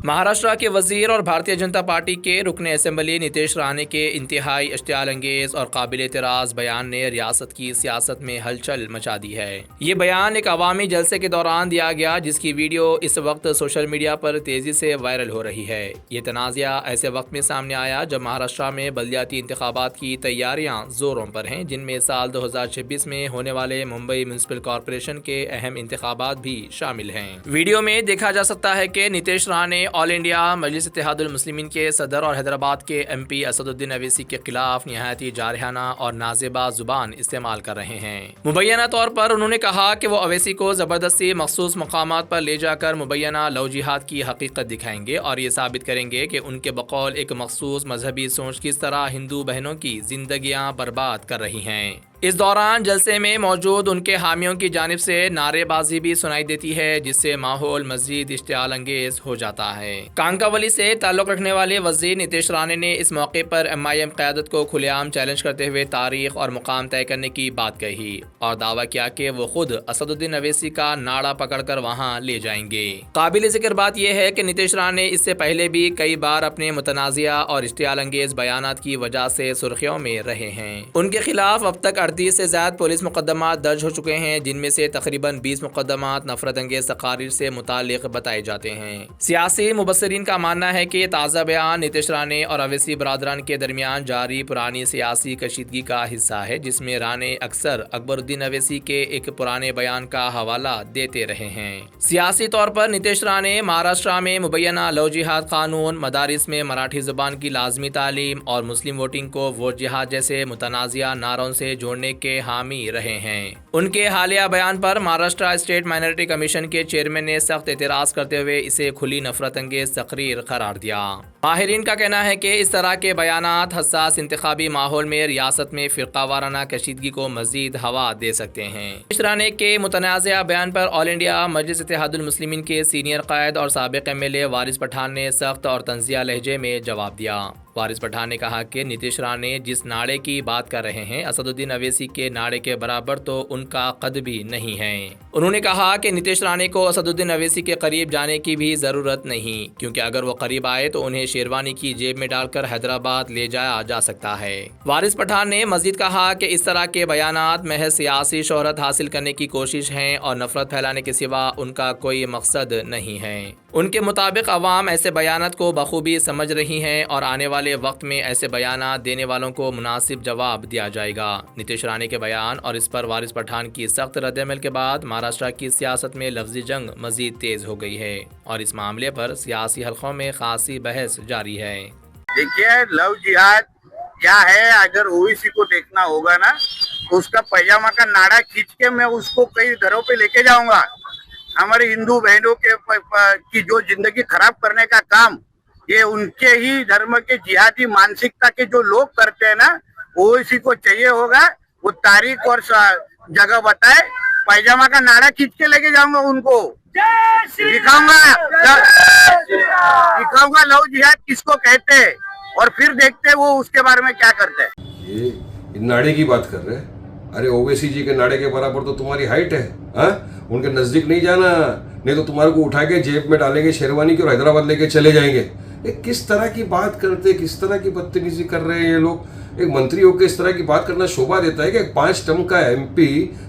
महाराष्ट्र के वजीर और भारतीय जनता पार्टी के रुकन असेंबली नीतीश राणे के इंतहाई इश्तियाल अंगेज और काबिल एतराज़ बयान ने रियासत की सियासत में हलचल मचा दी है। ये बयान एक अवामी जलसे के दौरान दिया गया, जिसकी वीडियो इस वक्त सोशल मीडिया पर तेजी से वायरल हो रही है। ये तनाज़ा ऐसे वक्त में सामने आया जब महाराष्ट्र में बल्दियाती इंतखाबात की तैयारियां जोरों पर हैं, जिनमें साल 2026 में होने वाले मुंबई म्यूनिसिपल कॉरपोरेशन के अहम इंतखाबात भी शामिल हैं। वीडियो में देखा जा सकता है कि नीतीश राणे ऑल इंडिया मजलिस इत्तेहादुल मुस्लिमीन के सदर और हैदराबाद के MP असदुद्दीन अवैसी के खिलाफ निहायती जारहाना और नाज़ेबा जुबान इस्तेमाल कर रहे हैं। मुबैना तौर पर उन्होंने कहा कि वो अवैसी को ज़बरदस्ती मखसूस मकामात पर ले जाकर मुबैना लव जिहाद की हकीकत दिखाएंगे और ये साबित करेंगे कि उनके बकौल एक मखसूस मजहबी सोच किस तरह हिंदू बहनों की जिंदगियां बर्बाद कर रही हैं। इस दौरान जलसे में मौजूद उनके हामियों की जानिब से नारेबाजी भी सुनाई देती है, जिससे माहौल मजीद इश्तियाल अंगेज हो जाता है। कांकावली से ताल्लुक रखने वाले वजीर नीतीश राणे ने इस मौके पर MIM क़यादत को खुलेआम चैलेंज करते हुए तारीख और मुकाम तय करने की बात कही और दावा किया कि वो खुद असदुद्दीन अवैसी का नाड़ा पकड़कर वहां ले जाएंगे। काबिल जिक्र बात यह है कि नीतीश राणे इससे पहले भी कई बार अपने मुतनाज़िया और इश्तियाल अंगेज बयानात की वजह से सुर्खियों में रहे हैं। उनके खिलाफ अब तक 38 से ज़्यादा पुलिस मुकदमात दर्ज हो चुके हैं, जिनमें से तकरीबन 20 मुकदमात नफरत अंगेज तकारीर से मुतालिक बताए जाते हैं। सियासी मुबस्सिरीन का मानना है कि ताज़ा बयान नीतीश राणे और अवैसी बरादरान के दरमियान जारी पुरानी सियासी कशीदगी का हिस्सा है, जिसमें राणे अक्सर अकबरुद्दीन अवैसी के एक पुराने बयान का हवाला देते रहे हैं। सियासी तौर पर नीतीश राणे महाराष्ट्र में मुबैना लव जिहाद कानून, मदारिस में मराठी जुबान की लाजमी तालीम और मुस्लिम वोटिंग को वोट जिहाद जैसे मुतनाज़िया नारों से जोड़ने के हामी रहे हैं। उनके हालिया बयान पर महाराष्ट्र स्टेट माइनॉरिटी कमीशन के चेयरमैन ने सख्त एतराज़ करते हुए इसे खुली नफरत अंगेज तकरीर करार दिया। माहिरीन का कहना है कि इस तरह के बयानात हसास इंतखाबी माहौल में रियासत में फ़िरक़ावाराना कशीदगी को मज़ीद हवा दे सकते हैं। नीतीश राणे के मुतनाज़िया बयान पर ऑल इंडिया मजलिस इत्तेहादुल मुस्लिमीन के सीनियर क़ायद और साबिक़ MLA वारिस पठान ने सख्त और तंज़िया लहजे में जवाब दिया। वारिस पठान ने कहा कि नीतीश राणे जिस नाड़े की बात कर रहे हैं, असदुद्दीन अवैसी के नाड़े के बराबर तो उनका कद भी नहीं है। उन्होंने कहा कि नीतीश राणे को असदुद्दीन अवैसी के करीब जाने की भी ज़रूरत नहीं, क्योंकि अगर वो करीब आए तो उन्हें शेरवानी की जेब में डालकर हैदराबाद ले जाया जा सकता है। वारिस पठान ने मजीद कहा कि इस तरह के बयानात महज सियासी शोहरत हासिल करने की कोशिश है और नफरत फैलाने के सिवा उनका कोई मकसद नहीं है। उनके मुताबिक अवाम ऐसे बयानात को बखूबी समझ रही हैं और आने वाले वक्त में ऐसे बयानात देने वालों को मुनासिब जवाब दिया जाएगा। नीतीश राणे के बयान और इस पर वारिस पठान की सख्त रद्द-ए-अमल के बाद महाराष्ट्र की सियासत में लफ्ज़ी जंग मजीद तेज हो गई है और इस मामले पर सियासी हलकों में खासी बहस जारी है। देखिए, लव जिहाद क्या है, अगर ओवैसी को देखना होगा ना तो उसका पैजामा का नाड़ा खींच के मैं उसको कई घरों पे लेके जाऊंगा। हमारे हिंदू बहनों के की जो जिंदगी खराब करने का काम ये उनके ही धर्म के जिहादी मानसिकता के जो लोग करते हैं ना, ओवैसी को चाहिए होगा वो तारीख और जगह बताए, पैजामा का नाड़ा खींच के लेके जाऊंगा, उनको दिखाऊंगा लव जिहाद किसको कहते हैं और फिर देखते हैं वो उसके बारे में क्या करते हैं। ये नाड़े की बात कर रहे हैं? अरे ओवैसी जी के नाड़े के बराबर तो तुम्हारी हाइट है, हाँ? उनके नजदीक नहीं जाना, नहीं तो तुम्हारे को उठा के जेब में डालेंगे शेरवानी की और हैदराबाद लेके चले जाएंगे। ये किस तरह की बात करते, किस तरह की बदतमीजी कर रहे हैं ये लोग। एक मंत्री होकर इस तरह की बात करना शोभा देता है कि एक 5 टर्म का MP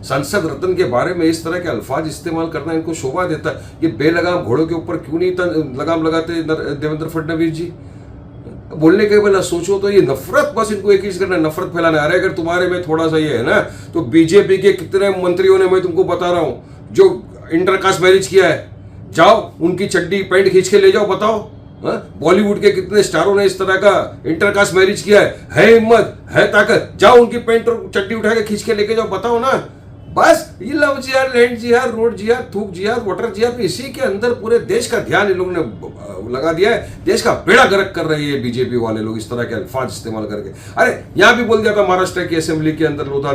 सांसद रत्न के बारे में इस तरह के अल्फाज इस्तेमाल करना इनको शोभा देता है। ये बेलगाम घोड़ों के ऊपर क्यों नहीं लगाम लगाते देवेंद्र फडणवीस जी? बोलने के पहले सोचो तो ये नफरत, बस इनको एक चीज करना, नफरत फैलाना। अरे अगर तुम्हारे में थोड़ा सा ये है ना तो बीजेपी के कितने मंत्रियों ने, मैं तुमको बता रहा हूँ, जो इंटरकास्ट मैरिज किया है, जाओ उनकी चड्डी पैंट खींच के ले जाओ, बताओ। बॉलीवुड के कितने स्टारों ने इस तरह का इंटरकास्ट मैरिज किया है हिम्मत, है ताकत, जाओ उनकी पैंट और चड्डी उठा के खींच के लेके जाओ, बताओ ना। बस ये लव जिहाद, लैंड जिहाद, रोड जिहाद, थूक जिहाद, वाटर जिहाद, इसी के अंदर पूरे देश का ध्यान इन लोगों ने लगा दिया है। देश का बेड़ा गर्क कर रही है बीजेपी वाले लोग इस तरह के अल्फाज इस्तेमाल करके। अरे यहाँ भी बोल दिया था महाराष्ट्र की असेंबली के अंदर लोधा,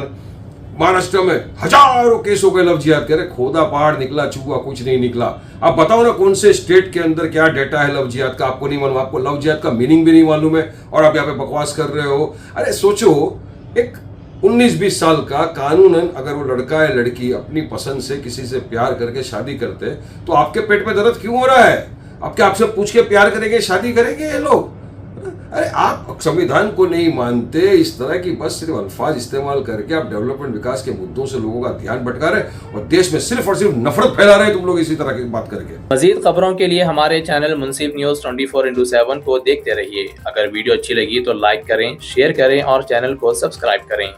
महाराष्ट्र में हजारों केस हो गए लव जिहाद के। खोदा पहाड़ निकला, चूहा कुछ नहीं निकला। आप बताओ ना कौन से स्टेट के अंदर क्या डेटा है लव जिहाद का? आपको नहीं मालूम, आपको लव जिहाद का मीनिंग भी नहीं मालूम है और आप यहाँ पे बकवास कर रहे हो। अरे सोचो, एक 19-20 साल का कानूनन अगर वो लड़का या लड़की अपनी पसंद से किसी से प्यार करके शादी करते तो आपके पेट में दर्द क्यों हो रहा है? अब क्या आपसे पूछ के प्यार करेंगे, शादी करेंगे ये लोग? अरे आप संविधान को नहीं मानते, इस तरह की बस सिर्फ अल्फाज इस्तेमाल करके आप डेवलपमेंट विकास के मुद्दों से लोगों का ध्यान भटका रहे और देश में सिर्फ और सिर्फ नफरत फैला रहे तुम लोग इसी तरह की बात करके। मजीद खबरों के लिए हमारे चैनल मुंसिफ न्यूज़ 24x7 को देखते रहिए। अगर वीडियो अच्छी लगी तो लाइक करें, शेयर करें और चैनल को सब्सक्राइब करें।